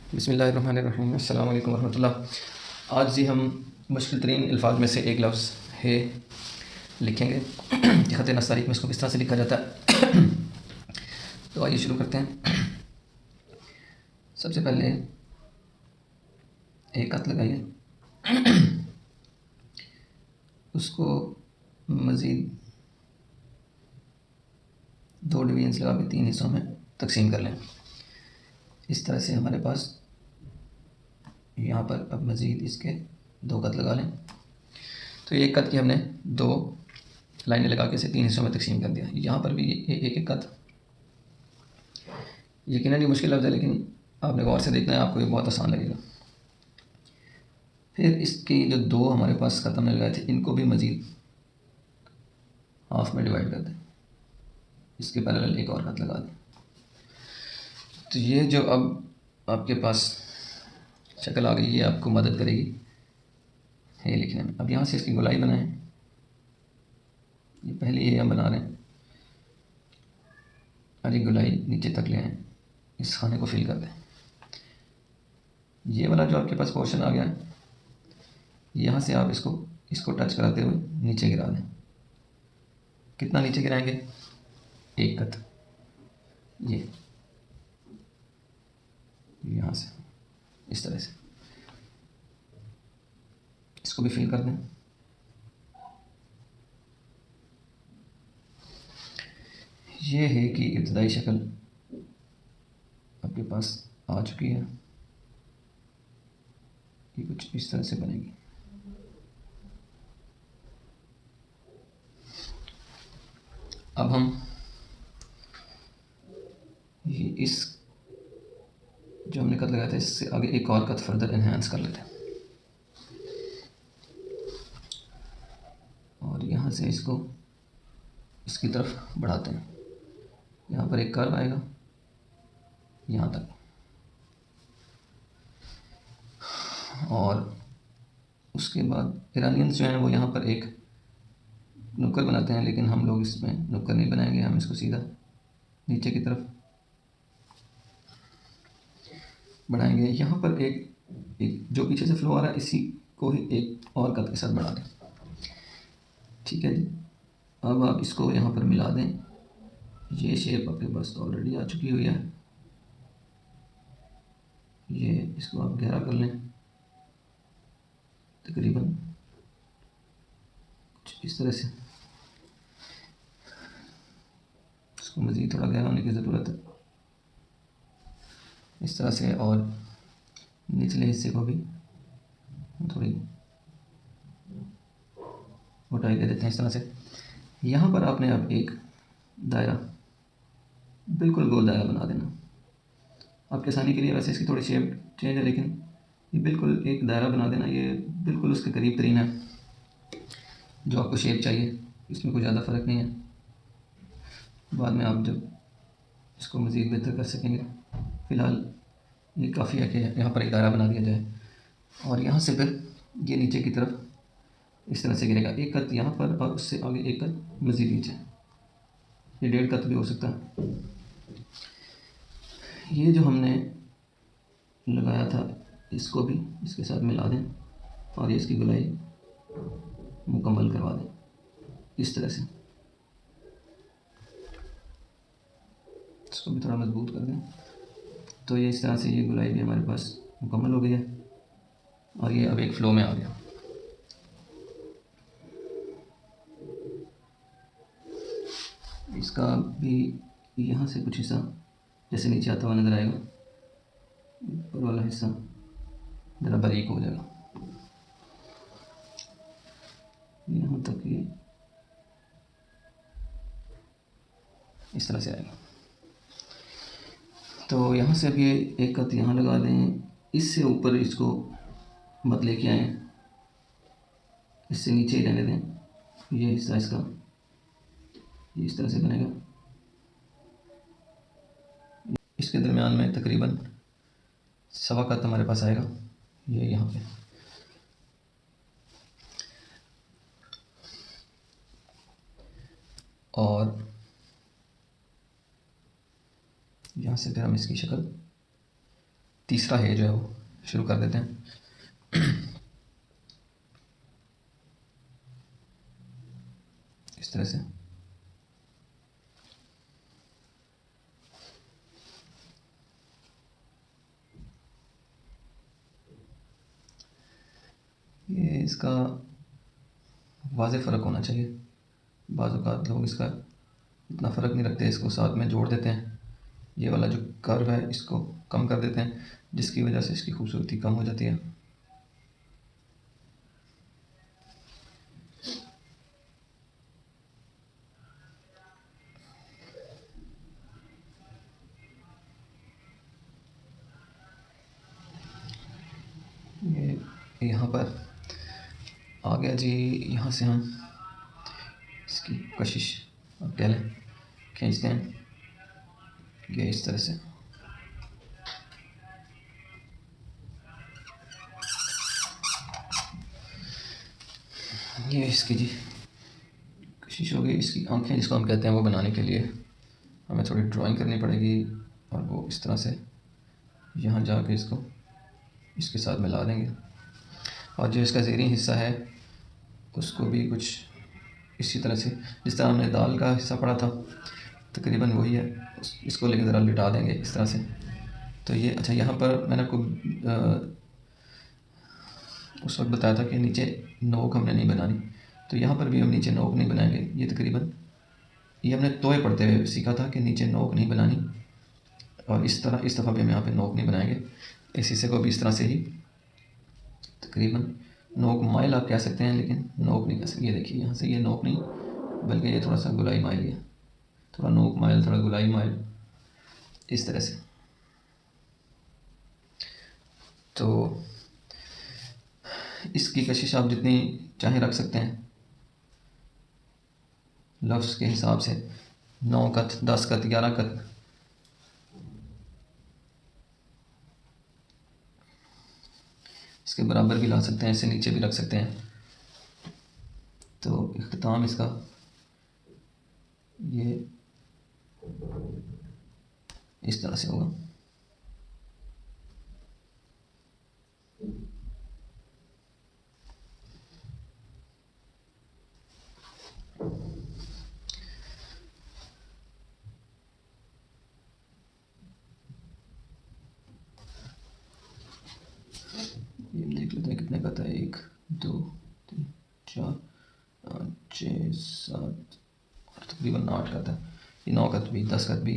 बिस्मिल्लाहिर्रहमानिर्रहीम। अस्सलाम वालेकुम वरहमतुल्लाह। आज जी हम मुश्किल तरीन अल्फाज में से एक लफ्ज़ है लिखेंगे कि ख़त नस्तारीक में इसको किस तरह से लिखा जाता है। तो आइए शुरू करते हैं। सबसे पहले एक ख़त लगाइए, उसको मज़ीद 2 डिवीजन्स लगा के 3 हिस्सों में तकसीम कर लें। इस तरह से हमारे पास यहाँ पर अब मज़ीद इसके 2 ख़त लगा लें। तो एक ख़त की हमने 2 लाइनें लगा के इसे 3 हिस्सों में तकसीम कर दिया। यहाँ पर भी एक एक ख़त, यकीनन ये मुश्किल लफ्ज़ है लेकिन आपने गौर से देखना है, आपको ये बहुत आसान लगेगा। फिर इसकी जो 2 हमारे पास ख़त हमने लगाए थे, इनको भी मज़ीद हाफ में डिवाइड कर दें, इसके पैरेलल एक और ख़त लगा दें। तो ये जो अब आपके पास शक्ल आ गई, ये आपको मदद करेगी है लिखने में। अब यहाँ से इसकी गोलाई बनाएं। ये पहले ये हम बना रहे हैं और ये गोलाई नीचे तक ले आएँ, इस खाने को फिल कर दें। ये वाला जो आपके पास पोर्शन आ गया है, यहाँ से आप इसको टच कराते हुए नीचे गिरा दें। कितना नीचे गिराएंगे? एक ख़त, ये यहाँ से इस तरह से इसको भी फिल कर दें। ये है कि इब्तदाई शक्ल आपके पास आ चुकी है। ये कुछ इस तरह से बनेगी। अब हम ये इस जो हमने ख़त लगाया था, इससे आगे एक और ख़त फर्दर इन्हांस कर लेते हैं और यहाँ से इसको इसकी तरफ बढ़ाते हैं। यहाँ पर एक कर्व आएगा यहाँ तक, और उसके बाद ईरानियंस जो हैं वो यहाँ पर एक नुक्कर बनाते हैं, लेकिन हम लोग इसमें नुक्कर नहीं बनाएंगे। हम इसको सीधा नीचे की तरफ बढ़ाएंगे। यहाँ पर एक जो पीछे से फ्लो आ रहा है, इसी को ही एक और कट के साथ बढ़ा दें। ठीक है जी। अब आप इसको यहाँ पर मिला दें। ये शेप आपके पास ऑलरेडी आ चुकी हुई है। ये इसको आप गहरा कर लें तकरीबन कुछ इस तरह से। इसको मज़ीद थोड़ा गहरा होने की ज़रूरत है, इस तरह से। और निचले हिस्से को भी थोड़ी मोटाई दे देते हैं इस तरह से। यहाँ पर आपने अब एक दायरा, बिल्कुल गोल दायरा बना देना। आपके आसानी के लिए वैसे इसकी थोड़ी शेप चेंज है, लेकिन ये बिल्कुल एक दायरा बना देना। ये बिल्कुल उसके करीब तरीन है जो आपको शेप चाहिए, इसमें कोई ज़्यादा फ़र्क नहीं है। बाद में आप जब इसको मज़ीद बेहतर कर सकेंगे। फ़िलहाल ये काफ़ी है कि यहाँ पर एक दायरा बना दिया जाए और यहाँ से फिर ये नीचे की तरफ इस तरह से गिरेगा। एक कत यहाँ पर और उससे आगे एक कत मज़ीद नीचे। ये 1.5 कत भी हो सकता है। ये जो हमने लगाया था, इसको भी इसके साथ मिला दें और ये इसकी गुलाई मुकम्मल करवा दें इस तरह से। इसको भी थोड़ा मजबूत कर दें। तो ये इस तरह से ये गुलाई भी हमारे पास मुकम्मल हो गई है और ये अब एक फ़्लो में आ गया। इसका भी यहाँ से कुछ हिस्सा जैसे नीचे आता हुआ नज़र आएगा, ऊपर वाला हिस्सा ज़रा बारीक हो जाएगा। यहाँ तक ये इस तरह से आएगा। तो यहाँ से अब ये एक कत यहाँ लगा दें। इससे ऊपर इसको मत लेके आएँ, इससे नीचे ही रहने दें। ये हिस्सा इसका ये इस तरह से बनेगा। इसके दरमियान में तकरीबन सवा कत हमारे पास आएगा, ये यहाँ पे। और यहाँ से फिर हम इसकी शक्ल तीसरा है जो है वो शुरू कर देते हैं। इस तरह से ये इसका वाज़ेह फ़र्क होना चाहिए। बाज़ औक़ात लोग इसका इतना फ़र्क नहीं रखते, इसको साथ में जोड़ देते हैं। ये वाला जो कर्व है इसको कम कर देते हैं, जिसकी वजह से इसकी खूबसूरती कम हो जाती है। ये यहाँ पर आ गया जी। यहाँ से हम इसकी कशिश आप कह लें खींचते हैं, ये इस तरह से। ये इसकी जी कशिश हो गई। इसकी आंखें जिसको हम कहते हैं वो बनाने के लिए हमें थोड़ी ड्राइंग करनी पड़ेगी, और वो इस तरह से यहाँ जाके इसको इसके साथ मिला देंगे। और जो इसका ज़ेरी हिस्सा है उसको भी कुछ इसी तरह से, जिस तरह हमने दाल का हिस्सा पढ़ा था तकरीबन वही है, इसको लेकर ज़रा लिटा देंगे इस तरह से। तो ये अच्छा, यहाँ पर मैंने आपको उस वक्त बताया था कि नीचे नोक हमने नहीं बनानी, तो यहाँ पर भी हम नीचे नोक नहीं बनाएंगे। ये तकरीबन ये हमने तोए पढ़ते हुए सीखा था कि नीचे नोक नहीं बनानी, और इस दफ़ा भी हम यहाँ पे नोक नहीं बनाएंगे। इस हिस्से को भी इस तरह से ही तकरीबन नोक माइल आप कह सकते हैं, लेकिन नोक नहीं कह सकते। ये देखिए यहाँ से ये नोक नहीं, बल्कि ये थोड़ा सा गुलाई माइल है, थोड़ा नोक माइल थोड़ा गुलाई माइल इस तरह से। तो इसकी कशिश आप जितनी चाहे रख सकते हैं लफ्ज़ के हिसाब से, 9 कत, 10 कत, 11 कत। इसके बराबर भी ला सकते हैं, इससे नीचे भी रख सकते हैं। तो इख्तिताम इसका ये इस तरह से होगा। ये देख लेते हैं कितने का था, 1 2 3 4 5 6 7 और तकरीबन 8 का था। ये 9 कत भी 10 कत भी।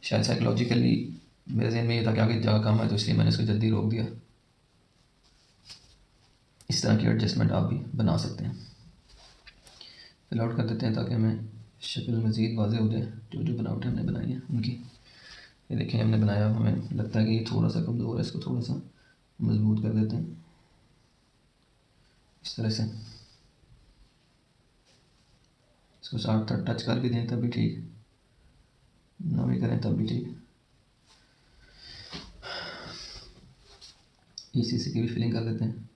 शायद साइकोलॉजिकली मेरे जहन में ये था कि आगे जगह कम है, तो इसलिए मैंने इसको जल्दी रोक दिया। इस तरह की एडजस्टमेंट आप भी बना सकते हैं। फिल आउट कर देते हैं ताकि हमें शक्ल मज़ीद वाज़ेह हो जाए। जो जो बनावटें हमने बनाई हैं उनकी, ये देखें हमने बनाया, हमें लगता है कि ये थोड़ा सा कमज़ोर है, इसको थोड़ा सा मजबूत कर देते हैं इस तरह से। इसको साथ टच कर भी दें तब भी ठीक, ना भी करें तब भी ठीक। इसी से की भी फिलिंग कर देते हैं।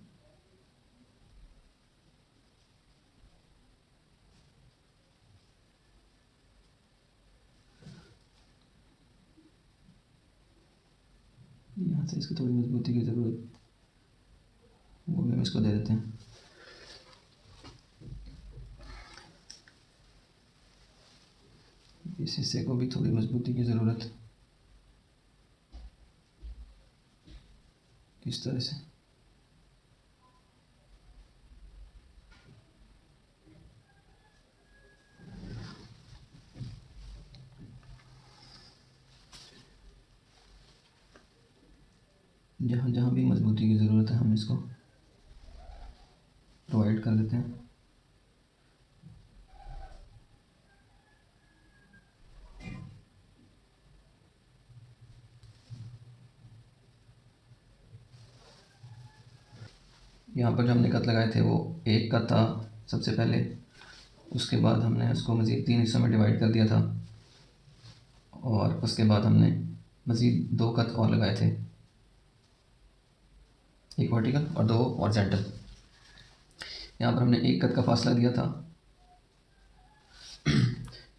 यहाँ से इसको थोड़ी मजबूती की ज़रूरत, वो भी हम इसको दे देते हैं। इस हिस्से को भी थोड़ी मजबूती की ज़रूरत, इस तरह से। जहाँ जहाँ भी मजबूती की ज़रूरत है हम इसको प्रोवाइड कर देते हैं। यहाँ पर जो हमने कत लगाए थे वो 1 कत था सबसे पहले, उसके बाद हमने उसको मज़ीद 3 हिस्सों में डिवाइड कर दिया था, और उसके बाद हमने मज़ीद 2 कत और लगाए थे, एक वर्टिकल और 2 हॉरिजॉन्टल। यहाँ पर हमने 1 कत का फासला दिया था।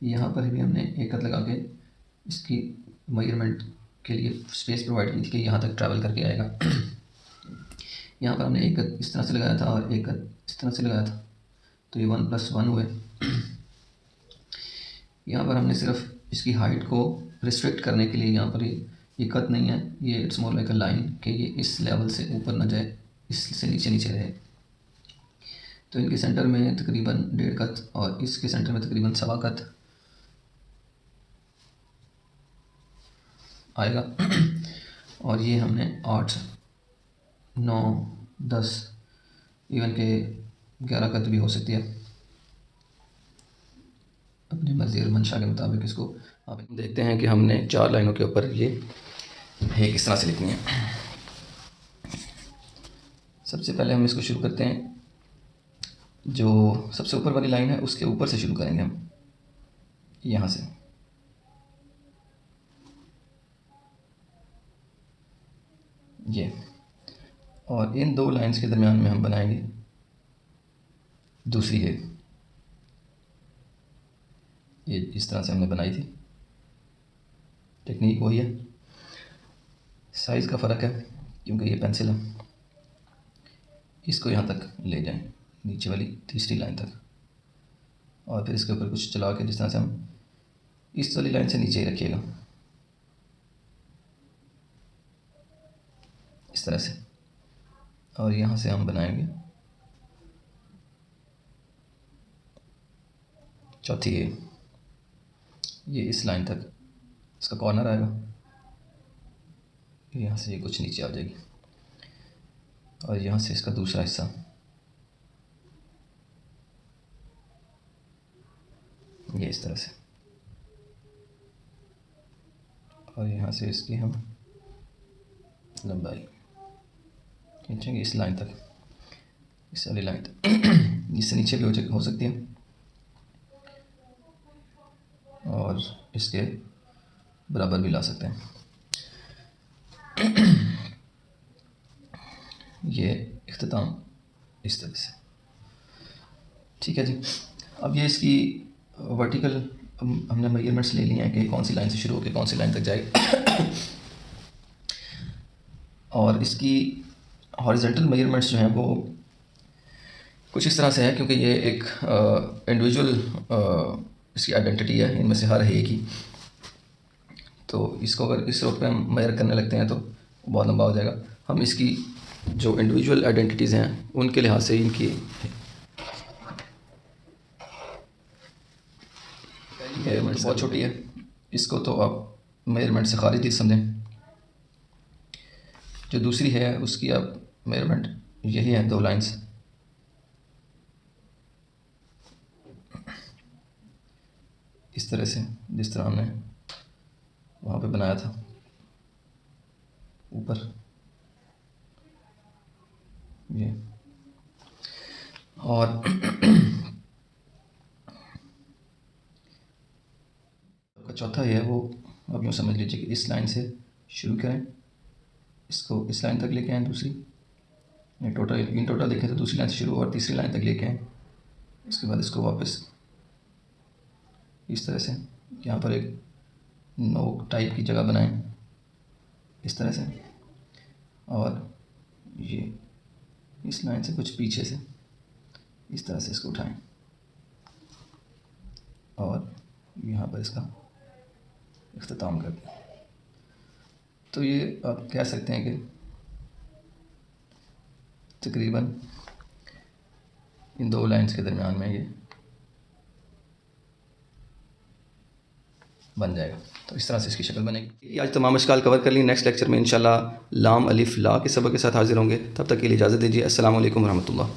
यहाँ पर भी हमने 1 कत लगा के इसकी मेजरमेंट के लिए स्पेस प्रोवाइड की थी कि यहाँ तक ट्रैवल करके आएगा। यहाँ पर हमने एक कद इस तरह से लगाया था और एक कद इस तरह से लगाया था, तो ये 1+1 हुए। यहाँ पर हमने सिर्फ इसकी हाइट को रिस्ट्रिक्ट करने के लिए यहाँ पर ये कट नहीं है, ये it's more like a line कि ये इस लेवल से ऊपर ना जाए, इससे नीचे नीचे रहे। तो इनके सेंटर में तकरीबन 1.5 कत और इसके सेंटर में तकरीबन 1.25 कत आएगा। और ये हमने 8, 9, 10 इवन के 11 कत भी हो सकती है, अपनी मर्ज़ी और मंशा के मुताबिक इसको आप देखते हैं कि हमने 4 लाइनों के ऊपर ये है किस तरह से लिखनी है। सबसे पहले हम इसको शुरू करते हैं, जो सबसे ऊपर वाली लाइन है उसके ऊपर से शुरू करेंगे हम, यहाँ से। ये और इन 2 लाइंस के दरमियान में हम बनाएंगे दूसरी है, ये इस तरह से हमने बनाई थी। टेक्निक वही है, साइज़ का फ़र्क है क्योंकि ये पेंसिल है। इसको यहाँ तक ले जाएं, नीचे वाली तीसरी लाइन तक, और फिर इसके ऊपर कुछ चला के जिस तरह से हम इस वाली लाइन से नीचे ही रखिएगा, इस तरह से। और यहाँ से हम बनाएंगे चौथी है, ये इस लाइन तक इसका कॉर्नर आएगा, यहाँ से ये कुछ नीचे आ जाएगी, और यहाँ से इसका दूसरा हिस्सा ये इस तरह से, और यहाँ से इसकी हम लंबाई खींचेंगे इस लाइन तक, इस वाली लाइन तक। इससे नीचे भी हो सकती है, और इसके बराबर भी ला सकते हैं। ये इख्तिताम इस तरह से, ठीक है जी। अब ये इसकी वर्टिकल हमने मेजरमेंट्स ले लिए हैं कि कौन सी लाइन से शुरू होकर कौन सी लाइन तक जाएगी। और इसकी हॉरिजॉन्टल मेजरमेंट्स जो हैं वो कुछ इस तरह से है, क्योंकि ये एक इंडिविजुअल इसकी आइडेंटिटी है, इनमें से हर है एक ही। तो इसको अगर इस रोक पे हम मेजर करने लगते हैं तो बहुत लंबा हो जाएगा। हम इसकी जो इंडिविजुअल आइडेंटिटीज़ हैं उनके लिहाज से इनकी मेजरमेंट बहुत छोटी है, इसको तो आप मेजरमेंट से खारिज ही समझें। जो दूसरी है उसकी आप मेजरमेंट यही है, 2 लाइंस। इस तरह से जिस तरह हमने वहाँ पे बनाया था ऊपर, ये। और चौथा ये है, वो आप यूँ समझ लीजिए कि इस लाइन से शुरू करें, इसको इस लाइन तक लेके आएँ, दूसरी इन टोटल देखें तो दूसरी लाइन से शुरू और तीसरी लाइन तक लेके आएँ। उसके बाद इसको वापस इस तरह से यहाँ पर एक नोक टाइप की जगह बनाएं, इस तरह से, और ये इस लाइन से कुछ पीछे से इस तरह से इसको उठाएं, और यहाँ पर इसका इख्तिताम कर दें। तो ये आप कह सकते हैं कि तकरीबन इन 2 लाइंस के दरमियान में ये बन जाएगा। तो इस तरह से इसकी शक्ल बनेगी। आज तमाम अशकाल कवर कर ली। नेक्स्ट लेक्चर में इंशाल्लाह लाम अलिफ ला के सबक के साथ हाजिर होंगे। तब तक के लिए इजाज़त दीजिए। अस्सलाम वालेकुम रहमतुल्लाह।